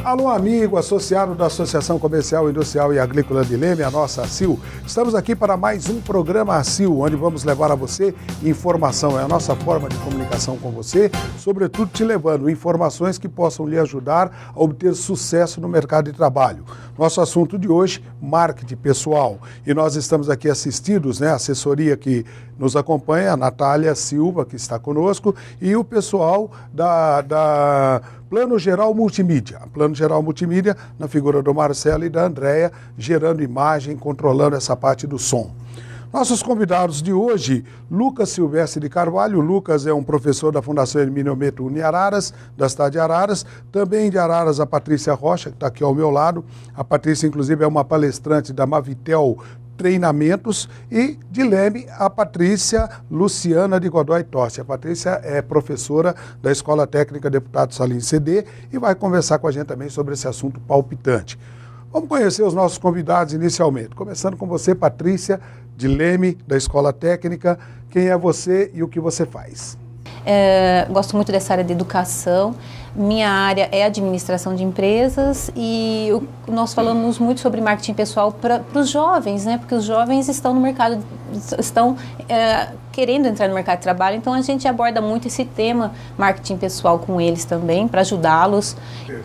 Alô, amigo, associado da Associação Comercial, Industrial e Agrícola de Leme, a nossa ACIL. Estamos aqui para mais um programa ACIL, onde vamos levar a você informação. É a nossa forma de comunicação com você, sobretudo te levando informações que possam lhe ajudar a obter sucesso no mercado de trabalho. Nosso assunto de hoje, marketing pessoal. E nós estamos aqui assistidos, a assessoria que nos acompanha, a Natália Silva, que está conosco, e o pessoal da Plano Geral Multimídia. Plano Geral Multimídia, na figura do Marcelo e da Andréia, gerando imagem, controlando essa parte do som. Nossos convidados de hoje, Lucas Silvestre de Carvalho. Lucas é um professor da Fundação Hermínio Ometo Uniararas, da cidade de Araras. Também de Araras, a Patrícia Rocha, que está aqui ao meu lado. A Patrícia, inclusive, é uma palestrante da Mavitel Treinamentos. E de Leme, a Patrícia Luciana de Godoy Tossi. A Patrícia é professora da Escola Técnica Deputado Salim CD e vai conversar com a gente também sobre esse assunto palpitante. Vamos conhecer os nossos convidados inicialmente. Começando com você, Patrícia, de Leme, da Escola Técnica. Quem é você e o que você faz? Gosto muito dessa área de educação. Minha área é administração de empresas e nós falamos muito sobre marketing pessoal para os jovens, porque os jovens estão no mercado, estão querendo entrar no mercado de trabalho, então a gente aborda muito esse tema marketing pessoal com eles também, para ajudá-los.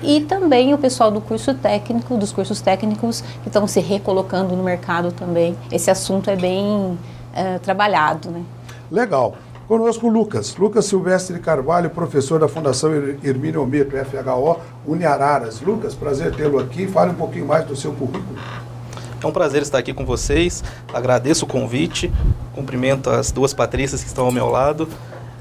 E também o pessoal do curso técnico, dos cursos técnicos que estão se recolocando no mercado também. Esse assunto é bem trabalhado, Legal. Conosco o Lucas Silvestre de Carvalho, professor da Fundação Hermínio Ometo, FHO, Uniararas. Lucas, prazer tê-lo aqui. Fale um pouquinho mais do seu currículo. É um prazer estar aqui com vocês. Agradeço o convite. Cumprimento as duas Patrícias que estão ao meu lado.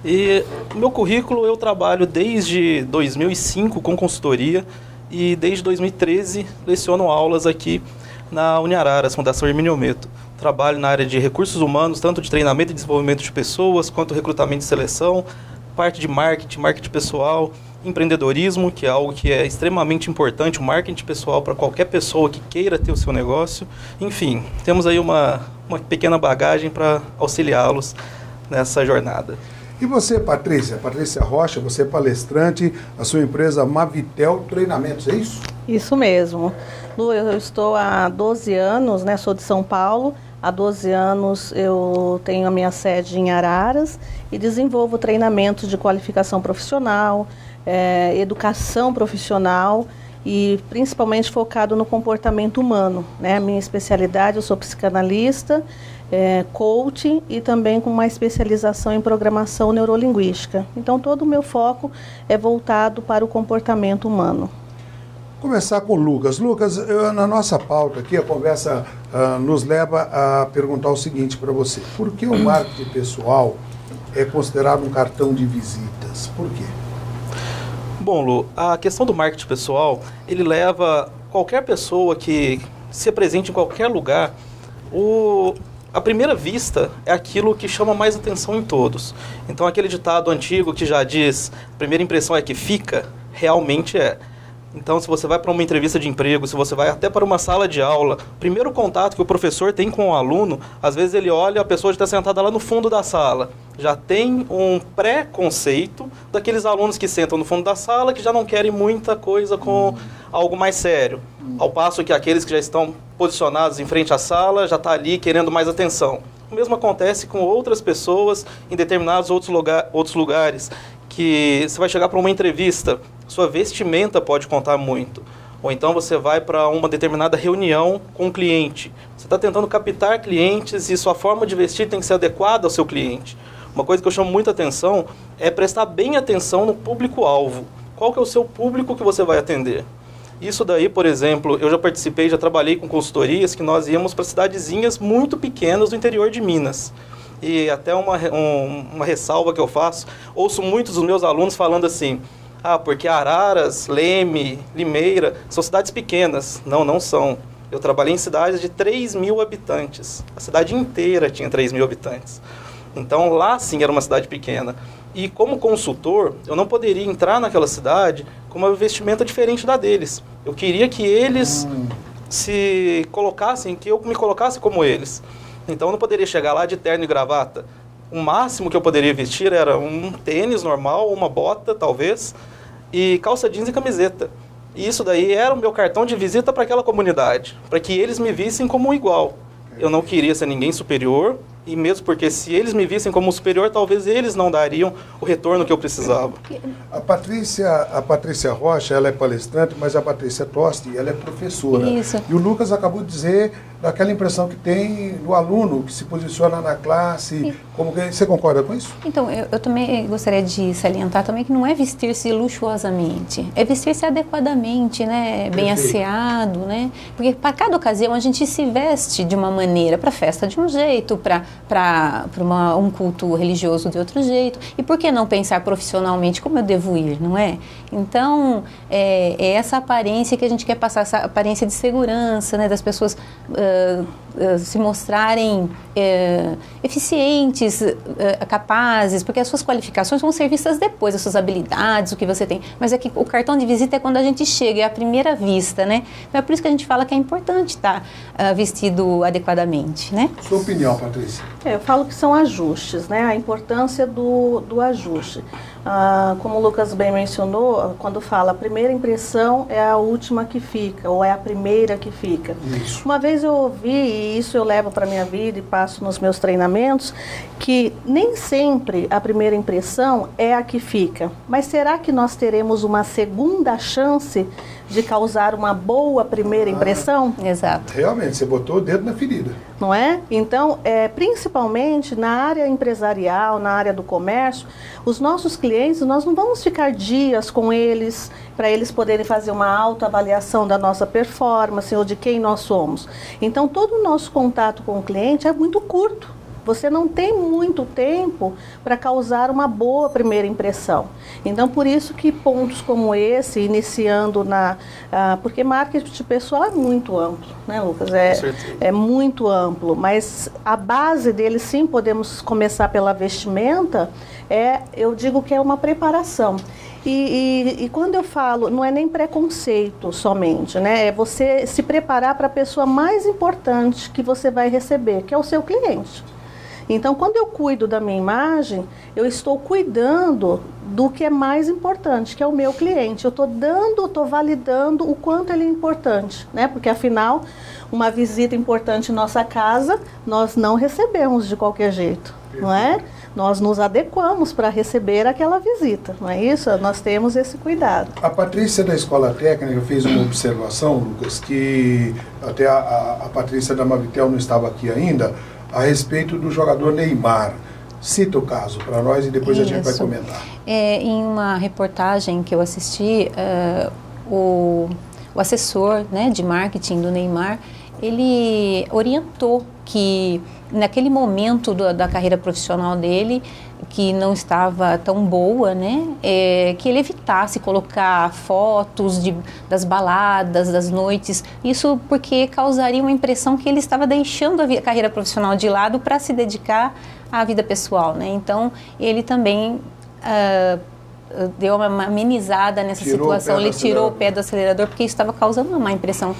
E o meu currículo, eu trabalho desde 2005 com consultoria e desde 2013 leciono aulas aqui na Uniararas, Fundação Hermínio Ometo. Trabalho na área de recursos humanos, tanto de treinamento e desenvolvimento de pessoas, quanto recrutamento e seleção, parte de marketing pessoal, empreendedorismo, que é algo que é extremamente importante, o marketing pessoal para qualquer pessoa que queira ter o seu negócio. Enfim, temos aí uma pequena bagagem para auxiliá-los nessa jornada. E você, Patrícia? Patrícia Rocha, você é palestrante, a sua empresa Mavitel Treinamentos, é isso? Isso mesmo. Lu, eu estou há 12 anos, sou de São Paulo. Há 12 anos eu tenho a minha sede em Araras e desenvolvo treinamentos de qualificação profissional, educação profissional e principalmente focado no comportamento humano. A minha especialidade, eu sou psicanalista, coaching e também com uma especialização em programação neurolinguística. Então todo o meu foco é voltado para o comportamento humano. Começar com o Lucas. Lucas, na nossa pauta aqui, a conversa nos leva a perguntar o seguinte para você. Por que o marketing pessoal é considerado um cartão de visitas? Por quê? Bom, Lu, a questão do marketing pessoal, ele leva qualquer pessoa que se apresente em qualquer lugar, à primeira vista é aquilo que chama mais atenção em todos. Então aquele ditado antigo que já diz, a primeira impressão é que fica, realmente é. Então, se você vai para uma entrevista de emprego, se você vai até para uma sala de aula, o primeiro contato que o professor tem com o aluno, às vezes ele olha, a pessoa já está sentada lá no fundo da sala. Já tem um pré-conceito daqueles alunos que sentam no fundo da sala, que já não querem muita coisa com algo mais sério. Ao passo que aqueles que já estão posicionados em frente à sala, já está ali querendo mais atenção. O mesmo acontece com outras pessoas em determinados outros lugares, que você vai chegar para uma entrevista, sua vestimenta pode contar muito. Ou então você vai para uma determinada reunião com um cliente. Você está tentando captar clientes e sua forma de vestir tem que ser adequada ao seu cliente. Uma coisa que eu chamo muita atenção é prestar bem atenção no público-alvo. Qual que é o seu público que você vai atender? Isso daí, por exemplo, eu já trabalhei com consultorias que nós íamos para cidadezinhas muito pequenas do interior de Minas. E até uma ressalva que eu faço, ouço muitos dos meus alunos falando assim, porque Araras, Leme, Limeira são cidades pequenas. Não, não são. Eu trabalhei em cidades de 3.000 habitantes. A cidade inteira tinha 3.000 habitantes. Então lá sim era uma cidade pequena. E como consultor, eu não poderia entrar naquela cidade com uma vestimenta diferente da deles. Eu queria que eles se colocassem, que eu me colocasse como eles. Então eu não poderia chegar lá de terno e gravata. O máximo que eu poderia vestir era um tênis normal, uma bota talvez, e calça jeans e camiseta. E isso daí era o meu cartão de visita para aquela comunidade, para que eles me vissem como um igual. Eu não queria ser ninguém superior, e mesmo porque se eles me vissem como superior, talvez eles não dariam o retorno que eu precisava. A Patrícia Rocha, ela é palestrante, mas a Patrícia Tosti, ela é professora. Isso. E o Lucas acabou de dizer daquela impressão que tem do aluno que se posiciona na classe. Como que, você concorda com isso? Então, eu também gostaria de salientar também que não é vestir-se luxuosamente, é vestir-se adequadamente, né? Bem asseado, né? Porque para cada ocasião a gente se veste de uma maneira, para festa de um jeito, para um culto religioso de outro jeito. E por que não pensar profissionalmente como eu devo ir, não é? Então, é essa aparência que a gente quer passar, essa aparência de segurança, né? Das pessoas se mostrarem eficientes, capazes, porque as suas qualificações vão ser vistas depois, as suas habilidades, o que você tem. Mas é que o cartão de visita é quando a gente chega, é a primeira vista, né? Então é por isso que a gente fala que é importante estar vestido adequadamente, né? Sua opinião, Patrícia? Eu falo que são ajustes, né? A importância do ajuste. Como o Lucas bem mencionou, quando fala a primeira impressão é a última que fica, ou é a primeira que fica. Isso. Uma vez eu ouvi, e isso eu levo para a minha vida e passo nos meus treinamentos, que nem sempre a primeira impressão é a que fica. Mas será que nós teremos uma segunda chance de causar uma boa primeira impressão? Exato. Realmente, você botou o dedo na ferida. Não é? Então, principalmente na área empresarial, na área do comércio, os nossos clientes, nós não vamos ficar dias com eles para eles poderem fazer uma autoavaliação da nossa performance ou de quem nós somos. Então, todo o nosso contato com o cliente é muito curto. Você não tem muito tempo para causar uma boa primeira impressão. Então, por isso que pontos como esse, iniciando porque marketing pessoal é muito amplo, né, Lucas? É muito amplo, mas a base dele, sim, podemos começar pela vestimenta, eu digo que é uma preparação. E quando eu falo, não é nem preconceito somente, né? É você se preparar para a pessoa mais importante que você vai receber, que é o seu cliente. Então, quando eu cuido da minha imagem, eu estou cuidando do que é mais importante, que é o meu cliente. Eu estou validando o quanto ele é importante, né? Porque, afinal, uma visita importante em nossa casa, nós não recebemos de qualquer jeito, não é? Nós nos adequamos para receber aquela visita, não é isso? Nós temos esse cuidado. A Patrícia da Escola Técnica fez uma observação, Lucas, que até a Patrícia da Mavitel não estava aqui ainda, a respeito do jogador Neymar. Cita o caso para nós e depois a gente vai comentar. Em uma reportagem que eu assisti, o assessor, né, de marketing do Neymar, ele orientou que naquele momento da carreira profissional dele, que não estava tão boa, né, que ele evitasse colocar fotos das baladas, das noites, isso porque causaria uma impressão que ele estava deixando a carreira profissional de lado para se dedicar à vida pessoal, né? Então, ele também deu uma amenizada nessa situação, ele tirou o pé do acelerador porque isso estava causando uma má impressão.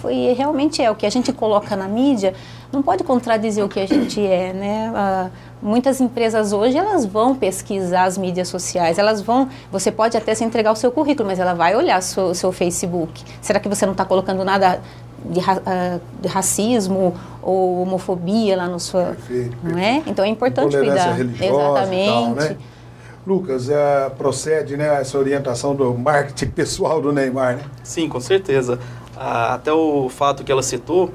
E realmente o que a gente coloca na mídia não pode contradizer o que a gente é, né? Muitas empresas hoje, elas vão pesquisar as mídias sociais, você pode até se entregar o seu currículo, mas ela vai olhar o seu Facebook. Será que você não está colocando nada de racismo ou homofobia lá no seu... Perfeito. Não é? Então é importante cuidar. Exatamente. Tal, né? Lucas, procede, né, essa orientação do marketing pessoal do Neymar, né? Sim, com certeza. Até o fato que ela citou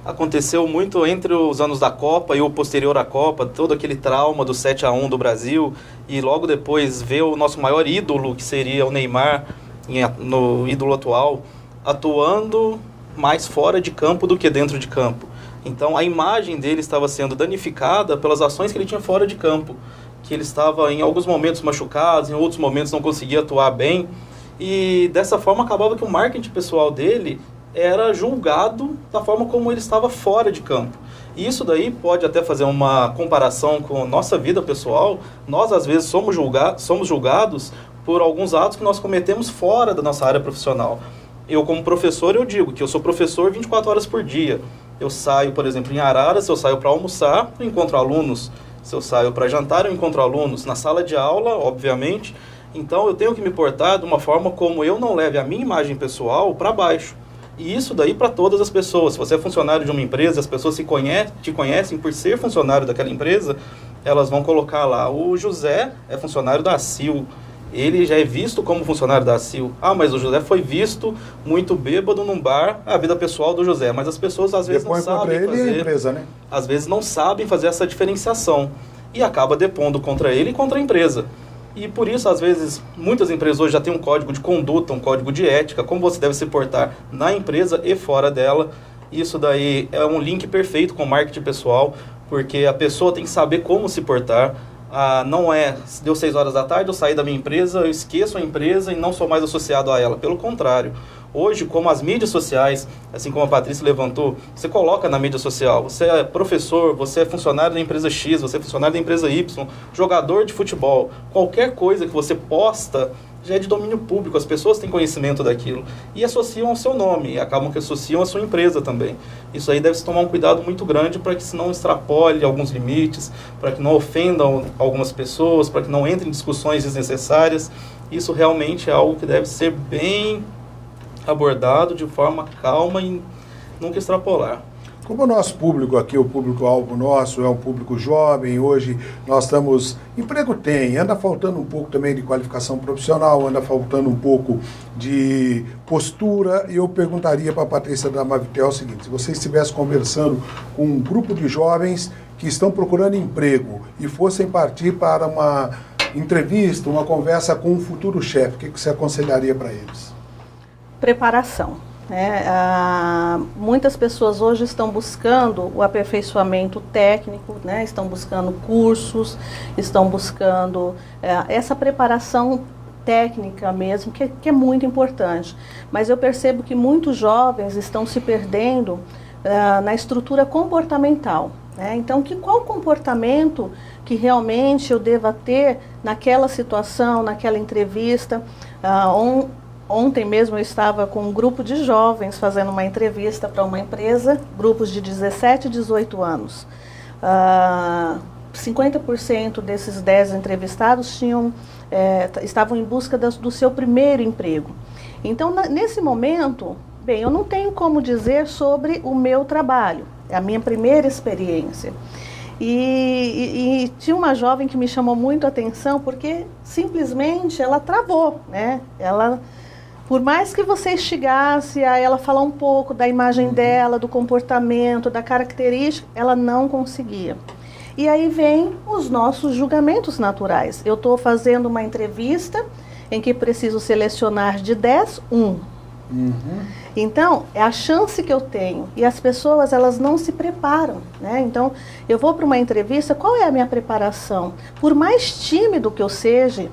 aconteceu muito entre os anos da Copa e o posterior à Copa, todo aquele trauma do 7-1 do Brasil, e logo depois ver o nosso maior ídolo, que seria o Neymar, no ídolo atual, atuando mais fora de campo do que dentro de campo. Então a imagem dele estava sendo danificada pelas ações que ele tinha fora de campo, que ele estava em alguns momentos machucado, em outros momentos não conseguia atuar bem, e dessa forma acabava que o marketing pessoal dele era julgado da forma como ele estava fora de campo. E isso daí pode até fazer uma comparação com nossa vida pessoal. Nós às vezes somos julgados por alguns atos que nós cometemos fora da nossa área profissional. Eu como professor, eu digo que eu sou professor 24 horas por dia. Eu saio, por exemplo, em Araras, eu saio para almoçar, eu encontro alunos. Se eu saio para jantar, eu encontro alunos na sala de aula, obviamente. Então eu tenho que me portar de uma forma como eu não leve a minha imagem pessoal para baixo. E isso daí para todas as pessoas. Se você é funcionário de uma empresa, as pessoas te conhecem por ser funcionário daquela empresa, elas vão colocar lá, o José é funcionário da ACIL, ele já é visto como funcionário da ACIL. Ah, mas o José foi visto muito bêbado num bar, a vida pessoal do José. Mas as pessoas às vezes não sabem ele fazer, e a empresa, né? Às vezes não sabem fazer essa diferenciação e acaba depondo contra ele e contra a empresa. E por isso, às vezes, muitas empresas hoje já têm um código de conduta, um código de ética, como você deve se portar na empresa e fora dela. Isso daí é um link perfeito com o marketing pessoal, porque a pessoa tem que saber como se portar. Não é, deu 6 horas da tarde, eu saí da minha empresa, eu esqueço a empresa e não sou mais associado a ela. Pelo contrário, hoje, como as mídias sociais, assim como a Patrícia levantou, você coloca na mídia social, você é professor, você é funcionário da empresa X, você é funcionário da empresa Y, jogador de futebol, qualquer coisa que você posta já é de domínio público, as pessoas têm conhecimento daquilo e associam ao seu nome, e acabam que associam à sua empresa também. Isso aí deve se tomar um cuidado muito grande para que se não extrapole alguns limites, para que não ofendam algumas pessoas, para que não entre em discussões desnecessárias. Isso realmente é algo que deve ser bem abordado de forma calma e nunca extrapolar. Como o nosso público aqui, o público-alvo nosso é um público jovem, hoje nós estamos... Emprego tem, anda faltando um pouco também de qualificação profissional, anda faltando um pouco de postura, e eu perguntaria para a Patrícia da Mavitel o seguinte: se você estivesse conversando com um grupo de jovens que estão procurando emprego e fossem partir para uma entrevista, uma conversa com um futuro chefe, o que você aconselharia para eles? Preparação. Muitas pessoas hoje estão buscando o aperfeiçoamento técnico, né? Estão buscando cursos, estão buscando essa preparação técnica mesmo, que é muito importante. Mas eu percebo que muitos jovens estão se perdendo na estrutura comportamental. Né? Então, qual comportamento que realmente eu deva ter naquela situação, naquela entrevista? Ontem mesmo eu estava com um grupo de jovens fazendo uma entrevista para uma empresa, grupos de 17 e 18 anos. 50% desses 10 entrevistados estavam em busca do seu primeiro emprego. Então, nesse momento, bem, eu não tenho como dizer sobre o meu trabalho, é a minha primeira experiência. E tinha uma jovem que me chamou muito a atenção porque simplesmente ela travou, né? Por mais que você instigasse a ela falar um pouco da imagem dela, do comportamento, da característica, ela não conseguia. E aí vem os nossos julgamentos naturais. Eu estou fazendo uma entrevista em que preciso selecionar de 10, 1. Então, é a chance que eu tenho. E as pessoas, elas não se preparam, né? Então, eu vou para uma entrevista, qual é a minha preparação? Por mais tímido que eu seja,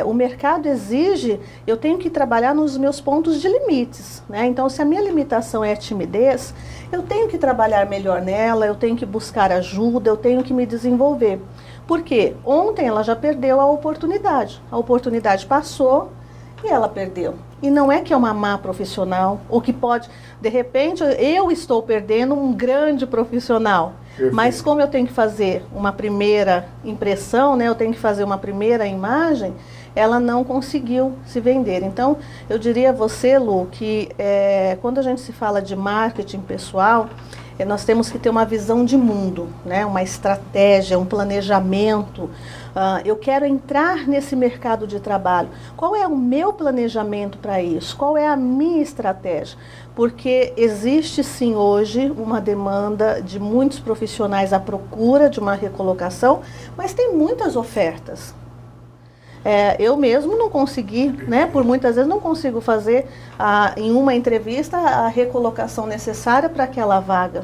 o mercado exige, eu tenho que trabalhar nos meus pontos de limites, né? Então, se a minha limitação é a timidez, eu tenho que trabalhar melhor nela, eu tenho que buscar ajuda, eu tenho que me desenvolver. Porque ontem ela já perdeu a oportunidade passou e ela perdeu. E não é que é uma má profissional, ou que pode, de repente, eu estou perdendo um grande profissional. Perfeito. Mas como eu tenho que fazer uma primeira impressão, né, eu tenho que fazer uma primeira imagem, ela não conseguiu se vender. Então, eu diria a você, Lu, que quando a gente se fala de marketing pessoal, nós temos que ter uma visão de mundo, né, uma estratégia, um planejamento. Eu quero entrar nesse mercado de trabalho. Qual é o meu planejamento para isso? Qual é a minha estratégia? Porque existe sim hoje uma demanda de muitos profissionais à procura de uma recolocação, mas tem muitas ofertas. Eu mesmo não consegui, né, por muitas vezes não consigo fazer em uma entrevista a recolocação necessária para aquela vaga.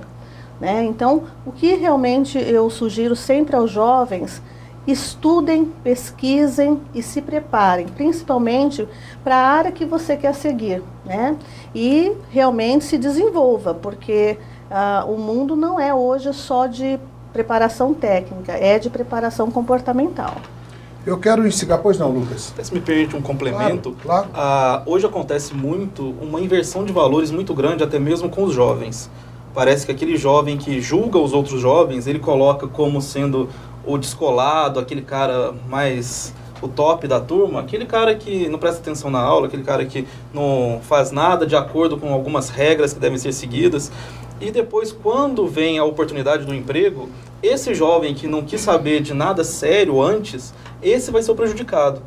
Né? Então, o que realmente eu sugiro sempre aos jovens: estudem, pesquisem e se preparem, principalmente para a área que você quer seguir, né? E realmente se desenvolva, porque o mundo não é hoje só de preparação técnica, é de preparação comportamental. Eu quero instigar, pois não, Lucas? Se me permite um complemento, claro. Hoje acontece muito uma inversão de valores muito grande, até mesmo com os jovens. Parece que aquele jovem que julga os outros jovens, ele coloca como sendo o descolado, aquele cara mais o top da turma, aquele cara que não presta atenção na aula, aquele cara que não faz nada de acordo com algumas regras que devem ser seguidas. E depois, quando vem a oportunidade do emprego, esse jovem que não quis saber de nada sério antes, esse vai ser o prejudicado.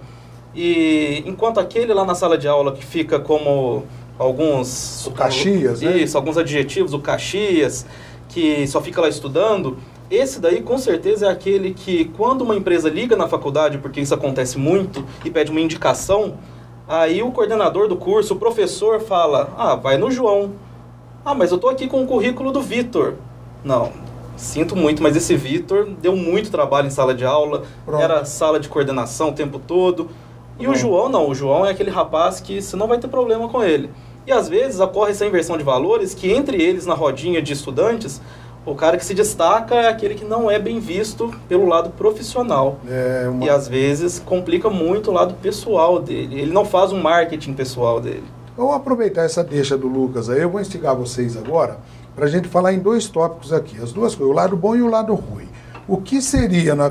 E enquanto aquele lá na sala de aula que fica como alguns... O Caxias, né? Isso, alguns adjetivos, o Caxias, que só fica lá estudando, esse daí com certeza é aquele que, quando uma empresa liga na faculdade, porque isso acontece muito, e pede uma indicação, aí o coordenador do curso, o professor, fala, vai no João. Mas eu tô aqui com o currículo do Vitor. Não, sinto muito, mas esse Vitor deu muito trabalho em sala de aula, era sala de coordenação o tempo todo. E o João não, o João é aquele rapaz que você não vai ter problema com ele. E às vezes ocorre essa inversão de valores, que entre eles, na rodinha de estudantes, o cara que se destaca é aquele que não é bem visto pelo lado profissional. E às vezes complica muito o lado pessoal dele. Ele não faz um marketing pessoal dele. Vamos aproveitar essa deixa do Lucas aí. Eu vou instigar vocês agora para a gente falar em 2 tópicos aqui. As duas coisas, o lado bom e o lado ruim. O que seria, na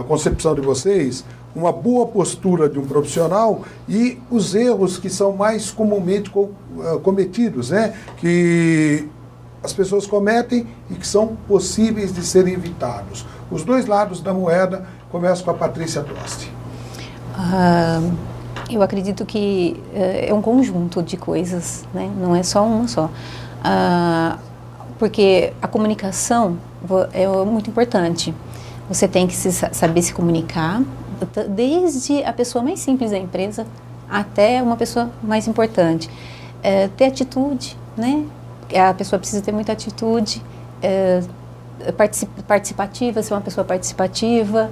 concepção de vocês, uma boa postura de um profissional e os erros que são mais comumente cometidos, né? Que as pessoas cometem e que são possíveis de serem evitados. Os 2 lados da moeda. Começo com a Patrícia Toste. Eu acredito que é um conjunto de coisas, né? Não é só uma só. Porque a comunicação é muito importante. Você tem que saber se comunicar, desde a pessoa mais simples da empresa até uma pessoa mais importante. Ter atitude, né? A pessoa precisa ter muita atitude, participativa, ser uma pessoa participativa,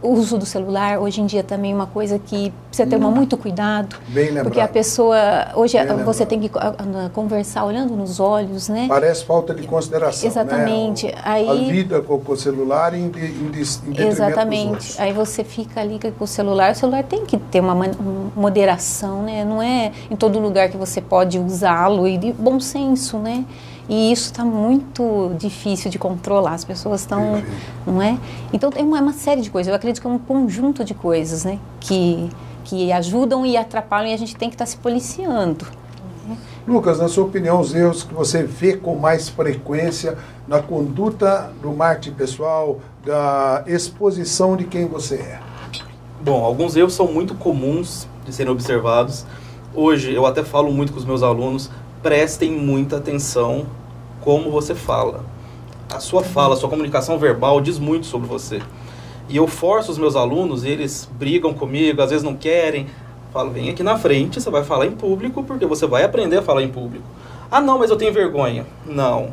o uso do celular, hoje em dia também é uma coisa que precisa ter muito cuidado. Bem lembrado. Porque a pessoa, hoje você tem que conversar olhando nos olhos, né? Parece falta de consideração, exatamente. Né? Aí, a vida com o celular em detrimento exatamente. dos outros. Aí você fica ali com o celular tem que ter uma moderação, né? Não é em todo lugar que você pode usá-lo, e de bom senso, né? E isso está muito difícil de controlar, as pessoas estão, não é? Então tem uma série de coisas, eu acredito que é um conjunto de coisas, né? Que ajudam e atrapalham, e a gente tem que estar se policiando. Lucas, na sua opinião, os erros que você vê com mais frequência na conduta do marketing pessoal, da exposição de quem você é? Bom, alguns erros são muito comuns de serem observados. Hoje, eu até falo muito com os meus alunos, prestem muita atenção como você fala. A sua fala, a sua comunicação verbal diz muito sobre você. E eu forço os meus alunos, eles brigam comigo, às vezes não querem. Falo, vem aqui na frente, você vai falar em público, porque você vai aprender a falar em público. Não, mas eu tenho vergonha. Não.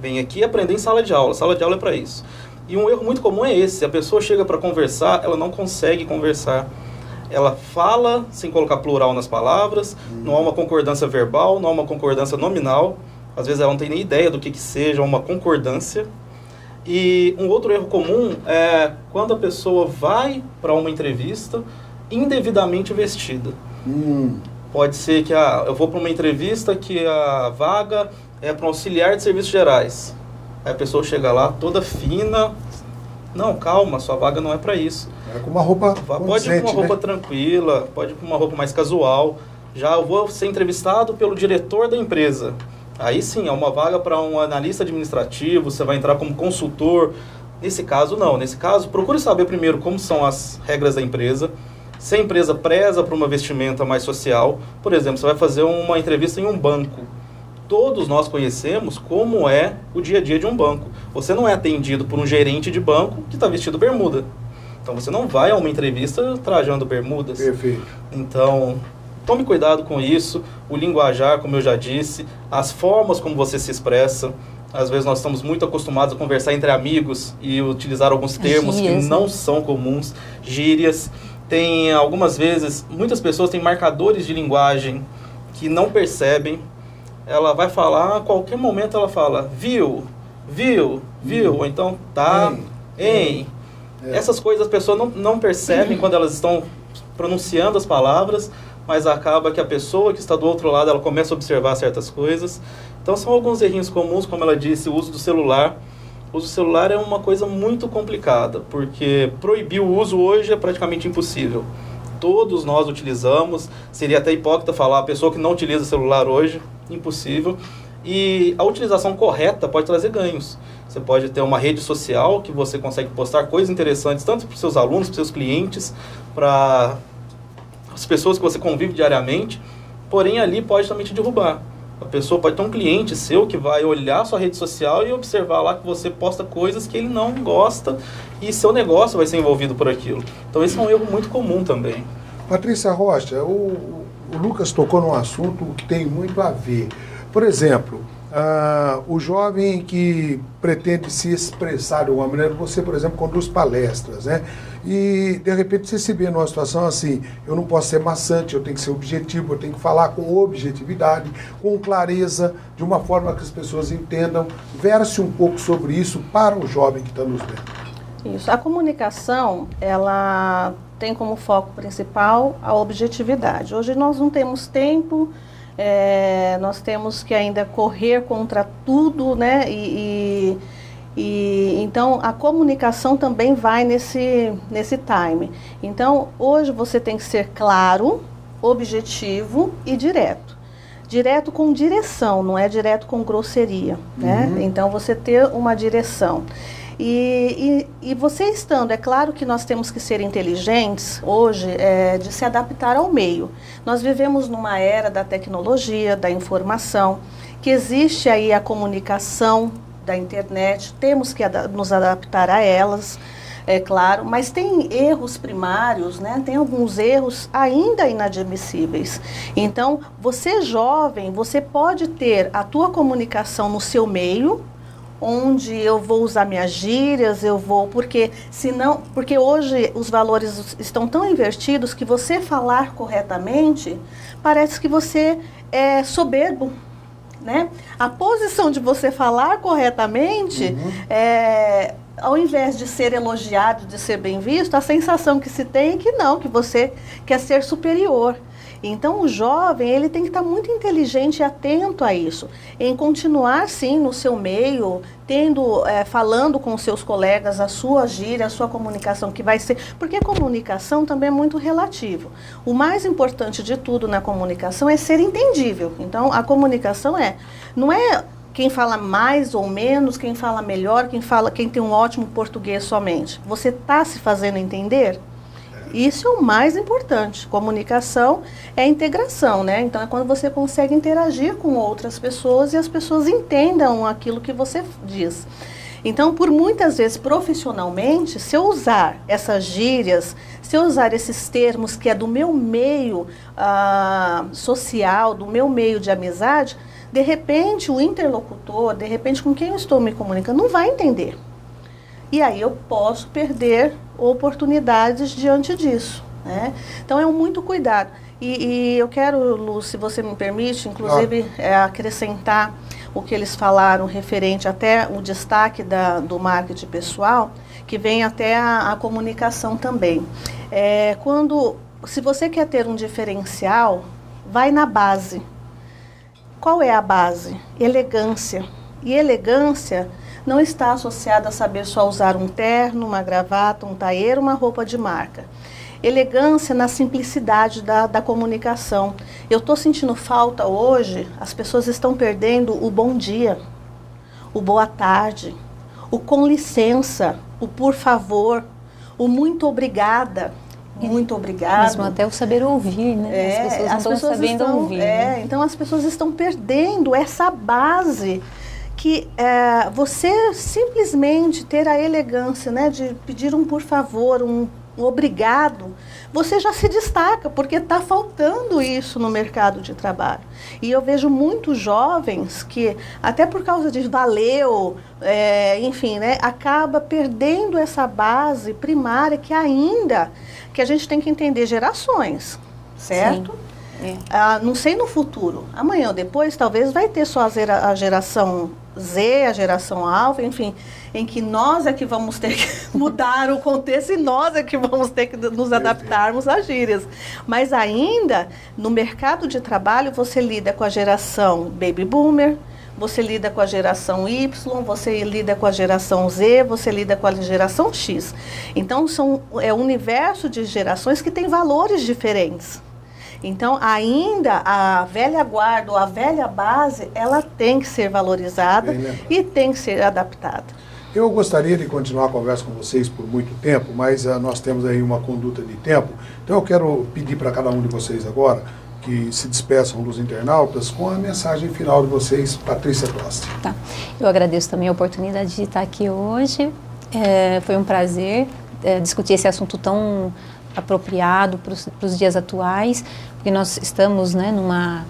Vem aqui aprender em sala de aula. Sala de aula é para isso. E um erro muito comum é esse. A pessoa chega para conversar, ela não consegue conversar. Ela fala sem colocar plural nas palavras, não há uma concordância verbal, não há uma concordância nominal. Às vezes ela não tem nem ideia do que seja uma concordância. E um outro erro comum é quando a pessoa vai para uma entrevista indevidamente vestida. Pode ser que eu vou para uma entrevista que a vaga é para um auxiliar de serviços gerais. Aí a pessoa chega lá toda fina. Não, calma, sua vaga não é para isso. É com uma roupa pode ir com uma roupa tranquila, pode ir com uma roupa mais casual. Já eu vou ser entrevistado pelo diretor da empresa. Aí sim, é uma vaga para um analista administrativo, você vai entrar como consultor. Nesse caso, não. Nesse caso, procure saber primeiro como são as regras da empresa. Se a empresa preza para uma vestimenta mais social, por exemplo, você vai fazer uma entrevista em um banco. Todos nós conhecemos como é o dia a dia de um banco. Você não é atendido por um gerente de banco que está vestido bermuda. Então, você não vai a uma entrevista trajando bermudas. Perfeito. Então, tome cuidado com isso. O linguajar, como eu já disse, as formas como você se expressa. Às vezes nós estamos muito acostumados a conversar entre amigos e utilizar alguns termos que não são comuns, gírias. Tem algumas vezes, muitas pessoas têm marcadores de linguagem que não percebem. Ela vai falar, a qualquer momento ela fala, viu, ou então tá, hein. Essas coisas as pessoas não percebem quando elas estão pronunciando as palavras, mas acaba que a pessoa que está do outro lado, ela começa a observar certas coisas. Então são alguns errinhos comuns, como ela disse, o uso do celular. o uso do celular é uma coisa muito complicada, porque proibir o uso hoje é praticamente impossível. Todos nós utilizamos, seria até hipócrita falar a pessoa que não utiliza celular hoje, impossível. E a utilização correta pode trazer ganhos. Você pode ter uma rede social que você consegue postar coisas interessantes, tanto para os seus alunos, para os seus clientes, para as pessoas que você convive diariamente, porém ali pode também te derrubar. A pessoa pode ter um cliente seu que vai olhar a sua rede social e observar lá que você posta coisas que ele não gosta e seu negócio vai ser envolvido por aquilo. Então esse é um erro muito comum também. Patrícia Rocha, o Lucas tocou num assunto que tem muito a ver. Por exemplo, o jovem que pretende se expressar de uma maneira, você, por exemplo, conduz palestras, né? E, de repente, você se vê numa situação assim, eu não posso ser maçante, eu tenho que ser objetivo, eu tenho que falar com objetividade, com clareza, de uma forma que as pessoas entendam. Verse um pouco sobre isso para o jovem que está nos vendo. Isso. A comunicação, ela tem como foco principal a objetividade. Hoje nós não temos tempo, nós temos que ainda correr contra tudo, né? Então a comunicação também vai nesse time. Então hoje você tem que ser claro, objetivo e direto. Direto com direção, não é direto com grosseria, né? Então você ter uma direção. E você estando, é claro que nós temos que ser inteligentes hoje, de se adaptar ao meio. Nós vivemos numa era da tecnologia, da informação, que existe aí a comunicação da internet, temos que nos adaptar a elas, é claro, mas tem erros primários, né? Tem alguns erros ainda inadmissíveis. Então, você jovem, você pode ter a tua comunicação no seu meio, onde eu vou usar minhas gírias, porque hoje os valores estão tão invertidos que você falar corretamente parece que você é soberbo, né? A posição de você falar corretamente, ao invés de ser elogiado, de ser bem visto, a sensação que se tem é que não, que você quer ser superior. Então o jovem, ele tem que estar muito inteligente e atento a isso, em continuar sim no seu meio, falando com os seus colegas a sua gíria, a sua comunicação, que vai ser, porque a comunicação também é muito relativo. O mais importante de tudo na comunicação é ser entendível. Então a comunicação não é quem fala mais ou menos, quem fala melhor, quem tem um ótimo português somente. Você está se fazendo entender? Isso é o mais importante. Comunicação é integração, né? Então é quando você consegue interagir com outras pessoas e as pessoas entendam aquilo que você diz. Então, por muitas vezes, profissionalmente, se eu usar essas gírias, se eu usar esses termos que é do meu meio social, do meu meio de amizade, de repente o interlocutor, de repente com quem eu estou me comunicando, não vai entender. E aí eu posso perder oportunidades diante disso, né? Então é muito cuidado. E eu quero, Lu, se você me permite, inclusive acrescentar o que eles falaram referente até o destaque do marketing pessoal, que vem até a comunicação também. Se você quer ter um diferencial, vai na base. Qual é a base? Elegância. E elegância não está associada a saber só usar um terno, uma gravata, um tailleur, uma roupa de marca. Elegância na simplicidade da comunicação. Eu estou sentindo falta hoje, as pessoas estão perdendo o bom dia, o boa tarde, o com licença, o por favor, o muito obrigada. Muito obrigado. Mesmo até o saber ouvir, né? As pessoas não estão sabendo ouvir. Né? Então as pessoas estão perdendo essa base que você simplesmente ter a elegância, né, de pedir um por favor, um obrigado, você já se destaca, porque está faltando isso no mercado de trabalho. E eu vejo muitos jovens que, até por causa de valeu, enfim, né, acaba perdendo essa base primária que a gente tem que entender gerações, certo? Sim. Não sei no futuro, amanhã ou depois talvez vai ter só a geração Z, a geração alfa, enfim, em que nós é que vamos ter que mudar o contexto e nós é que vamos ter que nos adaptarmos às gírias. Mas ainda, no mercado de trabalho, você lida com a geração baby boomer, você lida com a geração Y, você lida com a geração Z, você lida com a geração X. Então, é um universo de gerações que tem valores diferentes. Então, ainda a velha guarda ou a velha base, ela tem que ser valorizada e tem que ser adaptada. Eu gostaria de continuar a conversa com vocês por muito tempo, mas nós temos aí uma conduta de tempo. Então eu quero pedir para cada um de vocês agora que se despeçam dos internautas com a mensagem final de vocês, Patrícia Tosti. Tá. Eu agradeço também a oportunidade de estar aqui hoje. Foi um prazer discutir esse assunto tão apropriado para os dias atuais, porque nós estamos, né, numa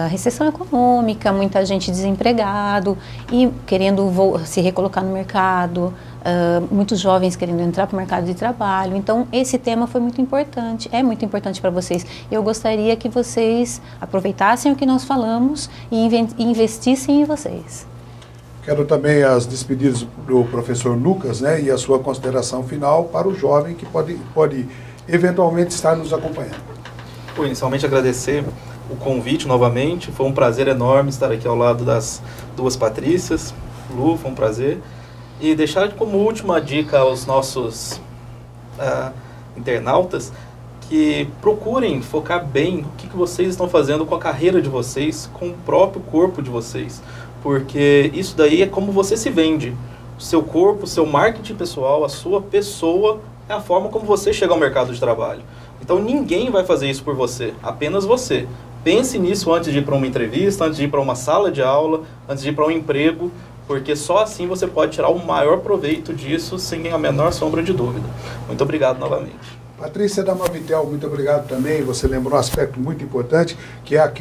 recessão econômica, muita gente desempregado e querendo se recolocar no mercado, muitos jovens querendo entrar para o mercado de trabalho. Então, esse tema foi muito importante, é muito importante para vocês. Eu gostaria que vocês aproveitassem o que nós falamos e investissem em vocês. Quero também as despedidas do professor Lucas, né, e a sua consideração final para o jovem que pode eventualmente estar nos acompanhando. Inicialmente agradecer o convite novamente, foi um prazer enorme estar aqui ao lado das duas Patrícias. Lu, foi um prazer. E deixar como última dica aos nossos internautas que procurem focar bem o que vocês estão fazendo com a carreira de vocês, com o próprio corpo de vocês, porque isso daí é como você se vende. O seu corpo, o seu marketing pessoal, a sua pessoa é a forma como você chega ao mercado de trabalho. Então ninguém vai fazer isso por você, apenas você. Pense nisso antes de ir para uma entrevista, antes de ir para uma sala de aula, antes de ir para um emprego, porque só assim você pode tirar o maior proveito disso sem a menor sombra de dúvida. Muito obrigado novamente. Patrícia da Mavitel, muito obrigado também. Você lembrou um aspecto muito importante, que é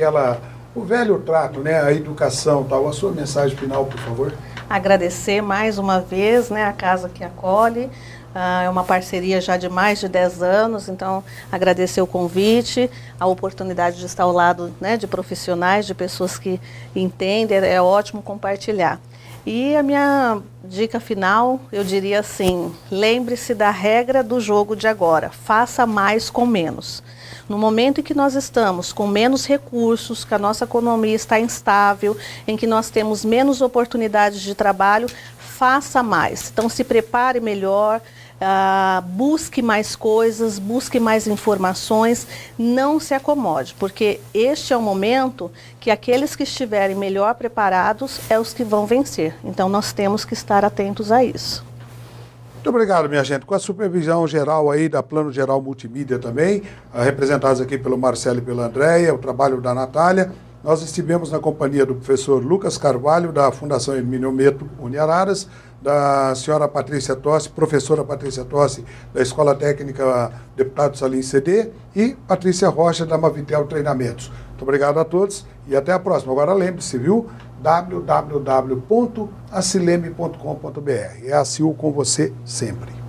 o velho trato, né, a educação e tal. A sua mensagem final, por favor. Agradecer mais uma vez, né, a casa que acolhe. É uma parceria já de mais de 10 anos, então agradecer o convite, a oportunidade de estar ao lado, né, de profissionais, de pessoas que entendem, é ótimo compartilhar. E a minha dica final, eu diria assim, lembre-se da regra do jogo de agora, faça mais com menos. No momento em que nós estamos com menos recursos, que a nossa economia está instável, em que nós temos menos oportunidades de trabalho, faça mais. Então se prepare melhor, busque mais coisas, busque mais informações, não se acomode, porque este é o momento que aqueles que estiverem melhor preparados é os que vão vencer. Então nós temos que estar atentos a isso. Muito obrigado, minha gente. Com a supervisão geral aí da Plano Geral Multimídia também, representados aqui pelo Marcelo e pela Andréia, o trabalho da Natália, nós estivemos na companhia do professor Lucas Carvalho, da Fundação Hermínio Meto Uniararas, da senhora Patrícia Tosti, professora Patrícia Tosti, da Escola Técnica Deputado Salim CD, e Patrícia Rocha, da Mavitel Treinamentos. Muito obrigado a todos e até a próxima. Agora lembre-se, viu? www.acileme.com.br. É a CIL com você sempre.